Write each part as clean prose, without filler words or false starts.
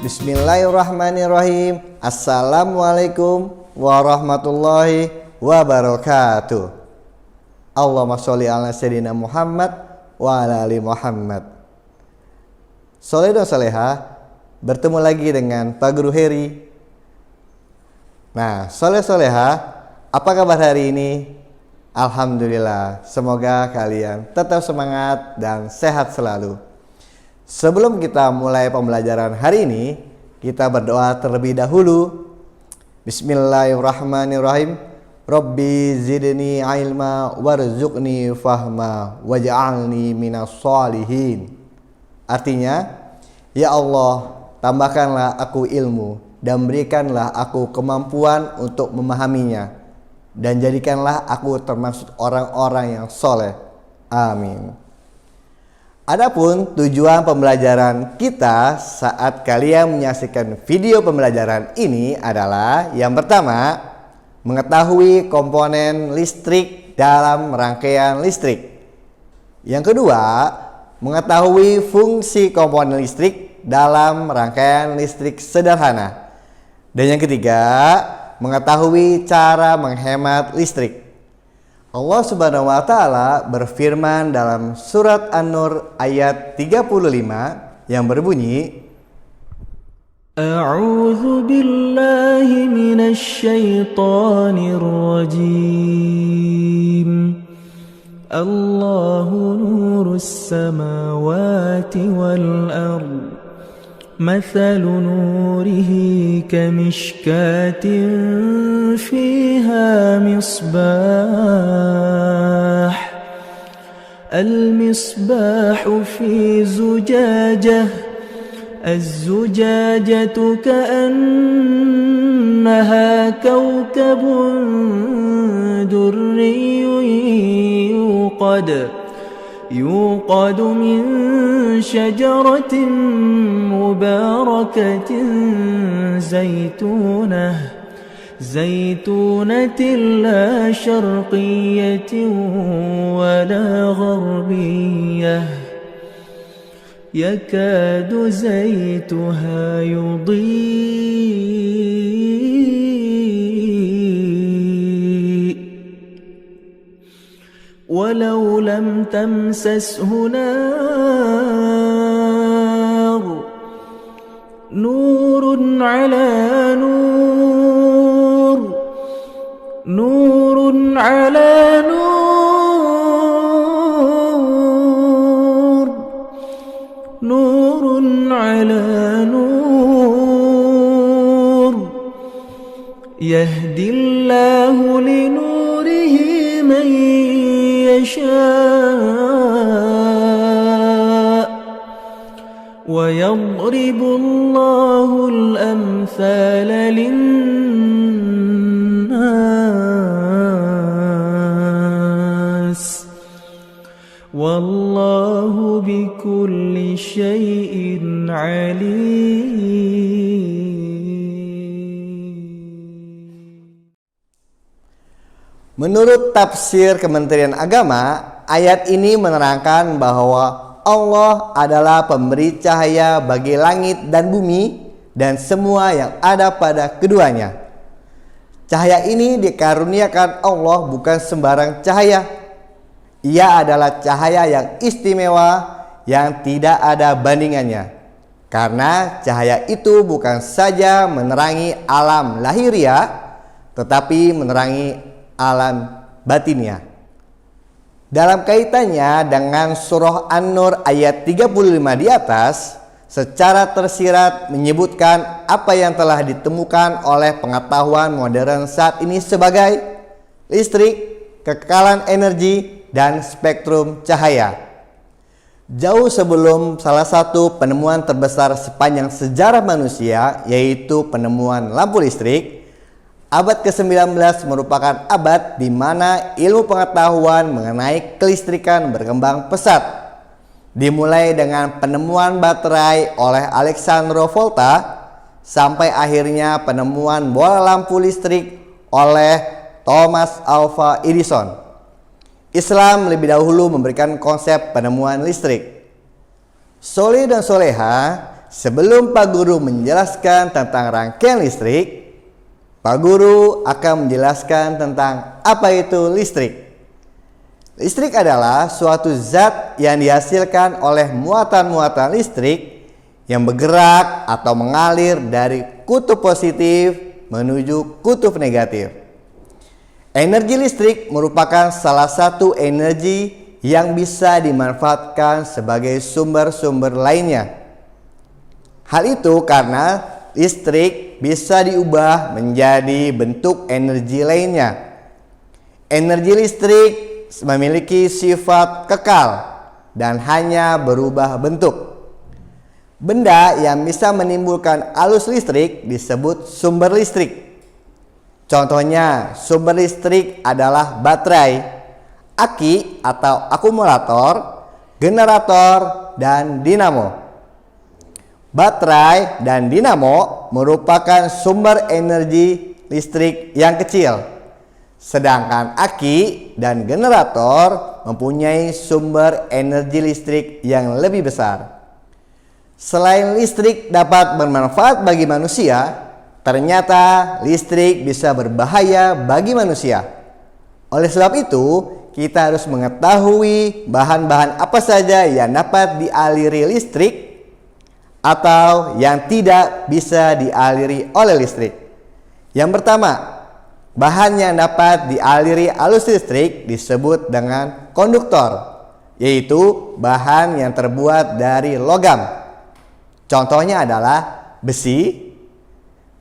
Bismillahirrahmanirrahim. Assalamualaikum warahmatullahi wabarakatuh. Allahumma sholli ala sayyidina Muhammad wa ala ali Muhammad. Soleh dan soleha, bertemu lagi dengan Pak Guru Heri. Nah, soleh soleha, apa kabar hari ini? Alhamdulillah, semoga kalian tetap semangat dan sehat selalu. Sebelum kita mulai pembelajaran hari ini, kita berdoa terlebih dahulu. Bismillahirrahmanirrahim. Rabbi zidni ilma warzuqni fahma waj'alni minas sholihin. Artinya, ya Allah, tambahkanlah aku ilmu dan berikanlah aku kemampuan untuk memahaminya, dan jadikanlah aku termasuk orang-orang yang soleh. Amin. Adapun tujuan pembelajaran kita saat kalian menyaksikan video pembelajaran ini adalah yang pertama, mengetahui komponen listrik dalam rangkaian listrik. Yang kedua, mengetahui fungsi komponen listrik dalam rangkaian listrik sederhana. Dan yang ketiga, mengetahui cara menghemat listrik. Allah Subhanahu wa Ta'ala berfirman dalam surat An-Nur ayat 35 yang berbunyi, A'udzu billahi minasy syaithanir rajim. Allahu nurus samawati wal ardh. مثل نوره كمشكاة فيها مصباح المصباح في زجاجة الزجاجة كأنها كوكب دري يوقد من شجرة مباركة زيتونة لا شرقية ولا غربية يكاد زيتها يضيء ولو لم تمسسه نور على نور يهدي الله لنوره من يشاء ويضرب الله الأمثال للناس والله بكل شيء عليم. Menurut tafsir Kementerian Agama, ayat ini menerangkan bahwa Allah adalah pemberi cahaya bagi langit dan bumi dan semua yang ada pada keduanya. Cahaya ini dikaruniakan Allah bukan sembarang cahaya. Ia adalah cahaya yang istimewa yang tidak ada bandingannya. Karena cahaya itu bukan saja menerangi alam lahiriah, tetapi menerangi alam batinnya. Dalam kaitannya dengan surah An-Nur ayat 35 di atas, secara tersirat menyebutkan apa yang telah ditemukan oleh pengetahuan modern saat ini sebagai listrik, kekekalan energi, dan spektrum cahaya. Jauh sebelum salah satu penemuan terbesar sepanjang sejarah manusia, yaitu penemuan lampu listrik, abad ke-19 merupakan abad di mana ilmu pengetahuan mengenai kelistrikan berkembang pesat. Dimulai dengan penemuan baterai oleh Alessandro Volta sampai akhirnya penemuan bola lampu listrik oleh Thomas Alva Edison. Islam lebih dahulu memberikan konsep penemuan listrik. Soleh dan soleha, sebelum Pak Guru menjelaskan tentang rangkaian listrik, Pak Guru akan menjelaskan tentang apa itu listrik. Listrik adalah suatu zat yang dihasilkan oleh muatan-muatan listrik yang bergerak atau mengalir dari kutub positif menuju kutub negatif. Energi listrik merupakan salah satu energi yang bisa dimanfaatkan sebagai sumber-sumber lainnya. Hal itu karena listrik bisa diubah menjadi bentuk energi lainnya. Energi listrik memiliki sifat kekal dan hanya berubah bentuk. Benda yang bisa menimbulkan arus listrik disebut sumber listrik. Contohnya, sumber listrik adalah baterai, aki atau akumulator, generator, dan dinamo. Baterai dan dinamo merupakan sumber energi listrik yang kecil, sedangkan aki dan generator mempunyai sumber energi listrik yang lebih besar. Selain listrik dapat bermanfaat bagi manusia, ternyata listrik bisa berbahaya bagi manusia. Oleh sebab itu, kita harus mengetahui bahan-bahan apa saja yang dapat dialiri listrik atau yang tidak bisa dialiri oleh listrik. Yang pertama, bahan yang dapat dialiri arus listrik disebut dengan konduktor, yaitu bahan yang terbuat dari logam. Contohnya adalah besi,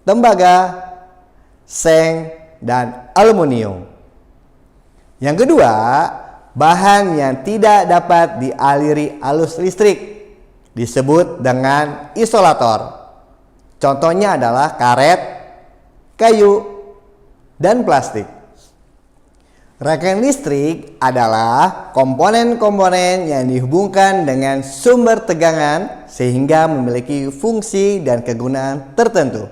tembaga, seng, dan aluminium. Yang kedua, bahan yang tidak dapat dialiri arus listrik disebut dengan isolator. Contohnya adalah karet, kayu, dan plastik. Rangkaian listrik adalah komponen-komponen yang dihubungkan dengan sumber tegangan sehingga memiliki fungsi dan kegunaan tertentu.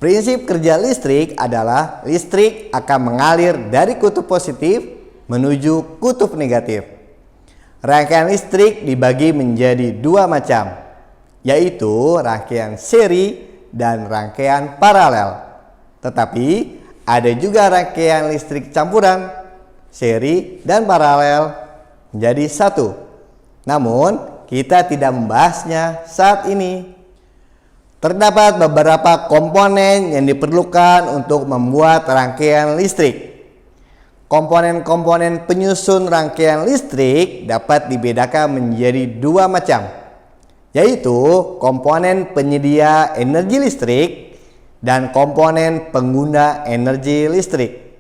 Prinsip kerja listrik adalah listrik akan mengalir dari kutub positif menuju kutub negatif. Rangkaian listrik dibagi menjadi dua macam, yaitu rangkaian seri dan rangkaian paralel. Tetapi ada juga rangkaian listrik campuran, seri dan paralel menjadi satu. Namun, kita tidak membahasnya saat ini. Terdapat beberapa komponen yang diperlukan untuk membuat rangkaian listrik. Komponen-komponen penyusun rangkaian listrik dapat dibedakan menjadi dua macam, yaitu komponen penyedia energi listrik dan komponen pengguna energi listrik.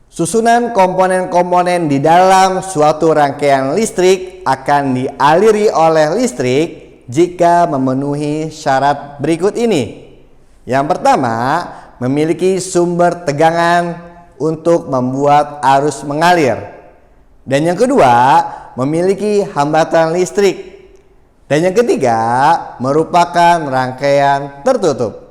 Susunan komponen-komponen di dalam suatu rangkaian listrik akan dialiri oleh listrik jika memenuhi syarat berikut ini. Yang pertama, memiliki sumber tegangan untuk membuat arus mengalir. Dan yang kedua, memiliki hambatan listrik. Dan yang ketiga, merupakan rangkaian tertutup.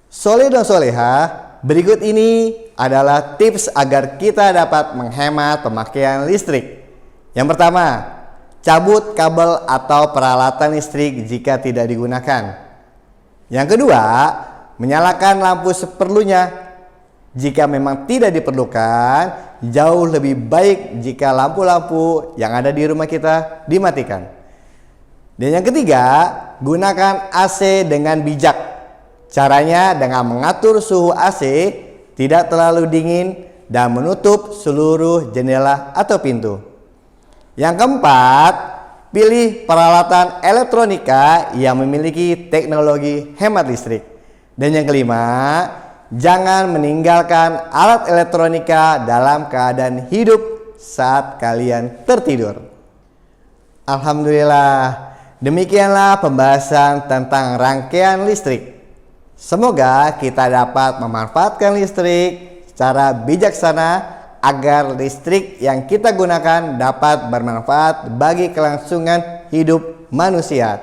Soleh dan solehah, berikut ini adalah tips agar kita dapat menghemat pemakaian listrik. Yang pertama, cabut kabel atau peralatan listrik jika tidak digunakan. Yang kedua, menyalakan lampu seperlunya. Jika memang tidak diperlukan, jauh lebih baik jika lampu-lampu yang ada di rumah kita dimatikan. Dan yang ketiga, gunakan AC dengan bijak. Caranya dengan mengatur suhu AC tidak terlalu dingin dan menutup seluruh jendela atau pintu. Yang keempat, pilih peralatan elektronika yang memiliki teknologi hemat listrik. Dan yang kelima, jangan meninggalkan alat elektronika dalam keadaan hidup saat kalian tertidur. Alhamdulillah, demikianlah pembahasan tentang rangkaian listrik. Semoga kita dapat memanfaatkan listrik secara bijaksana agar listrik yang kita gunakan dapat bermanfaat bagi kelangsungan hidup manusia.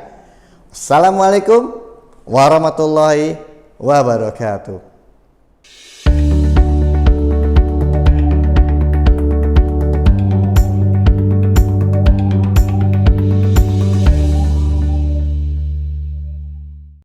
Assalamualaikum warahmatullahi wabarakatuh.